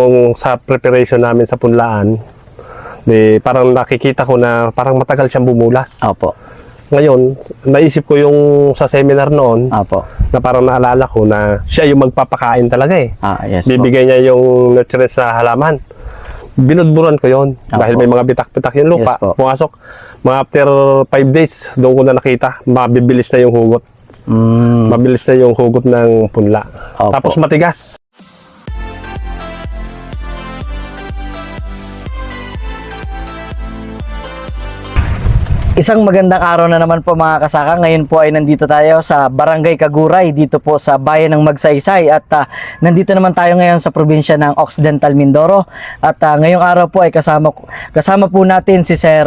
Kung sa preparation namin sa punlaan, parang nakikita ko na parang matagal siyang bumulas. Opo. Ngayon, naisip ko yung sa seminar noon, Opo. na parang naalala ko na siya yung magpapakain talaga eh. Yes po. Bibigay niya yung nutrients sa halaman. Binudburan ko yon dahil may mga bitak-bitak yung lupa. Yes po. Pumasok, mga after 5 days, doon ko na nakita, mabibilis na yung hugot. Mabilis na yung hugot ng punla. Opo. Tapos matigas. Isang magandang araw na naman po mga kasaka. Ngayon po ay nandito tayo sa Barangay Kaguray, dito po sa bayan ng Magsaysay. At nandito naman tayo ngayon sa probinsya ng Occidental Mindoro. At ngayong araw po ay kasama po natin si Sir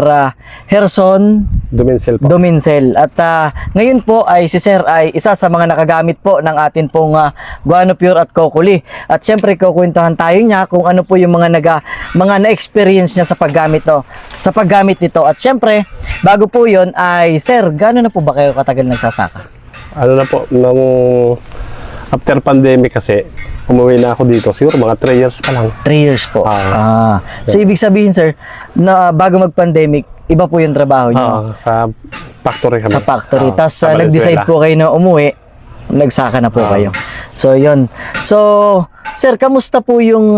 Gerson Dumincel po. Dumincel. At ngayon po ay si Sir ay isa sa mga nakagamit po ng atin pong Guano Pure at Kokuli. At syempre kukwentuhan tayo niya kung ano po yung mga na-experience niya sa paggamit nito. At syempre, bago po yun ay, Sir, gano'n na po ba kayo katagal nagsasaka? Ano na po, nung after pandemic kasi, umuwi na ako dito. Siguro mga 3 years pa lang. 3 years po. So, ibig sabihin, Sir, na bago mag-pandemic, iba po yung trabaho niyo? Sa factory kami. Sa factory. Tapos, sa nag-decide Valenzuela. po kayo na umuwi, nagsaka na po kayo. So, yun. So, Sir, kamusta po yung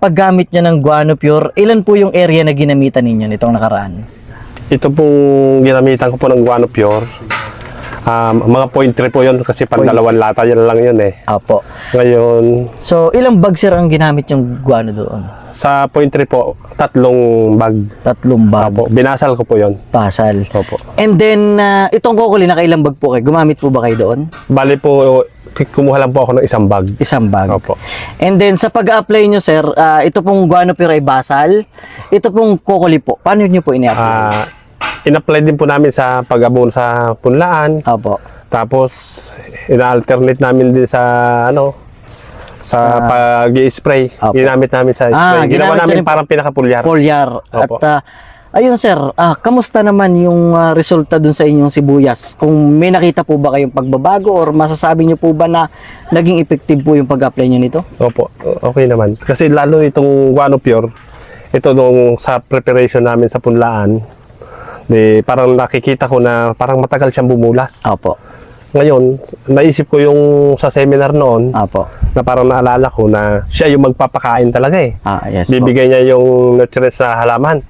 paggamit niyo ng Guano Pure? Ilan po yung area na ginamitan ninyo nitong nakaraan? Ito pong ginamitan ko po ng Guano Pure. Mga 0.3 po yun kasi pandalawang lata yan lang yun eh. Apo. Ngayon, So, ilang bag, Sir, ang ginamit yung Guano doon? sa 0.3 po, 3 bag. 3 bag. Opo, binasal ko po yun. Pasal. Opo. And then, itong Kokuli, nakailang bag po kayo? Gumamit po ba kayo doon? Bali po, kumuha lang po ako ng 1 bag. 1 bag. Opo. And then, sa pag-apply nyo, Sir, ito pong Guano Pure ay basal. Ito pong Kokuli po. Paano nyo po ini-apply? In-apply din po namin sa pag-abon sa punlaan. Opo. Tapos, ina-alternate namin din sa sa pag-i-spray. Opo. Ginamit namin sa spray. Ginawa ginamit namin nyo rin parang pinaka-pulyar. Foliar. Opo. At, ayun, Sir, kamusta naman yung resulta dun sa inyong sibuyas? Kung may nakita po ba kayong pagbabago or masasabi nyo po ba na naging effective po yung pag-apply nyo nito? Opo, okay naman. Kasi lalo itong Guano Pure, ito nung sa preparation namin sa punlaan, parang nakikita ko na parang matagal siyang bumulas. Opo. Ngayon, naisip ko yung sa seminar noon, Opo. na parang naalala ko na siya yung magpapakain talaga eh. Yes po. Bibigay niya yung nutrients sa halaman.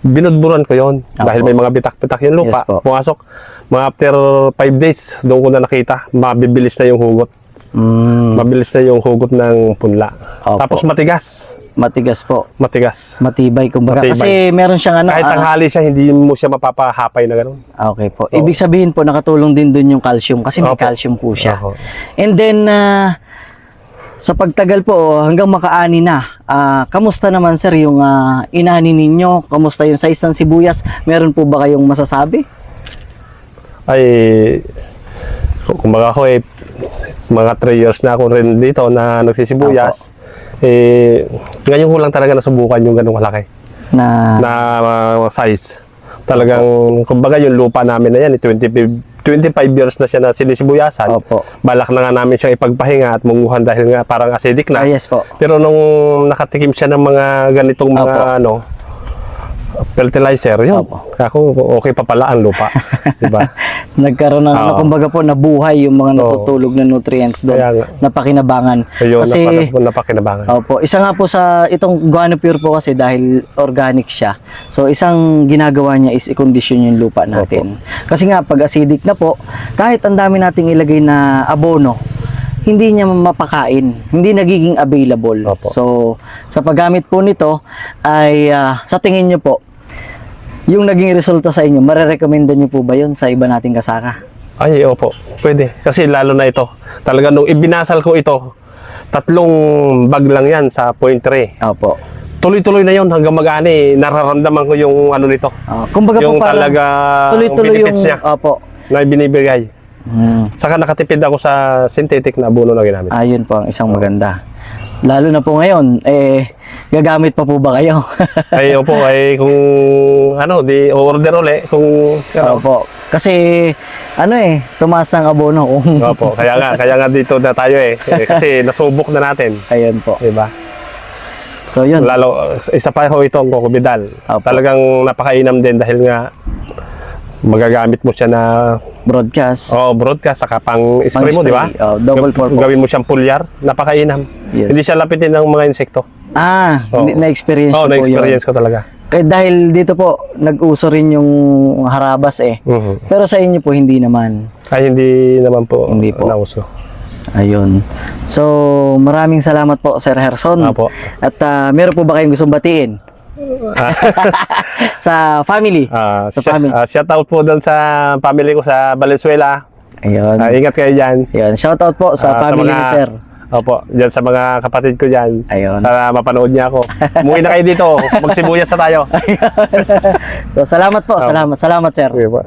Binudburan ko yon dahil may mga bitak-bitak yung lupa. Yes po. Pumasok, mga after 5 days, doon ko na nakita, mabibilis na yung hugot. Mabilis na yung hugot ng punla. Opo. Tapos matigas. Matigas po. Matigas. Matibay, kumbaga. Matibay. Kasi meron siyang Kahit tanghali siya, hindi mo siya mapapahapay na gano'n. Okay po. Ibig sabihin po, nakatulong din dun yung calcium kasi may Opo. calcium po siya. Opo. And then, sa pagtagal po, hanggang makaani na, kamusta naman, Sir, yung inani ninyo? Kamusta yung size ng sibuyas? Meron po ba kayong masasabi? Ay, kumbaga ko eh, mga 3 years na ako rin dito na nagsisibuyas. Ngayon ko lang talaga nasubukan yung ganung kalaki Na size. Talagang, kumbaga yung lupa namin na yan, 25 years na siya na sinisibuyasan. Opo. Balak na nga namin siyang ipagpahinga at munguhan dahil nga parang acidic na. yes po. Pero nung nakatikim siya ng mga ganitong mga fertilizer, yun. Opo. Ako, okay pa pala ang lupa. Diba? Nagkaroon ng, kumbaga po, nabuhay yung mga natutulog na nutrients doon. Kaya nga. Napakinabangan. Ayun, Kasi, napakinabangan. opo, isa nga po sa itong Guano Pure po kasi dahil organic siya. So isang ginagawa niya is i-condition yung lupa natin. Kasi nga pag acidic na po, kahit ang dami nating ilagay na abono, hindi niya mapakain, hindi nagiging available. Opo. So sa paggamit po nito ay sa tingin niyo po, yung naging resulta sa inyo, marerekomenda niyo po ba yun sa iba nating kasaka? Ay, opo. Pwede. Kasi lalo na ito. Talaga nung ibinasal ko ito, 3 bag lang yan sa 0.3. Opo. Tuloy-tuloy na yun hanggang mag-ani. Nararamdaman ko yung ano nito. Kumbaga Yung po parang talaga tuloy-tuloy yung benefits niya opo. na binibigay. Saka nakatipid ako sa synthetic na abono na ginamit. Ayun po ang isang maganda. Lalo na po ngayon, gagamit pa po ba kayo? Ay, opo, ay kung ano, di order ulit kung ano. Opo. Kasi tumaas ang abono kung Opo, kaya nga dito na tayo eh. Kasi nasubok na natin. ayun po. Diba? So yun. Lalo, isa pa ho itong Kokobidal. Opo. Talagang napakainam din dahil nga magagamit mo siya na Broadcast. broadcast saka pang spray mo, di ba? Double purpose. Gawin mo siyang pulyar, napakainam. Yes. Hindi siya lapitin ng mga insekto. Oo. Na-experience Oo, ko po yun. na-experience ko talaga. Eh, dahil dito po, nag-uso rin yung harabas eh. Mhm. Pero sa inyo po, hindi naman. Ay, hindi naman po, Hindi po. nauso. Ayun. So, maraming salamat po, Sir Herson. Apo. At meron po ba kayong gustong batiin? Sa family? Sa family. Shout out po doon sa family ko sa Valenzuela. Ayun. Ingat kayo dyan. Ayun. Shout out po sa family ni Sir. Opo, dyan sa mga kapatid ko dyan. Ayun. Sana mapanood niya ako. Umuwi na kayo dito. Magsibuyas na tayo. So, salamat po. Salamat, sir. Sige po.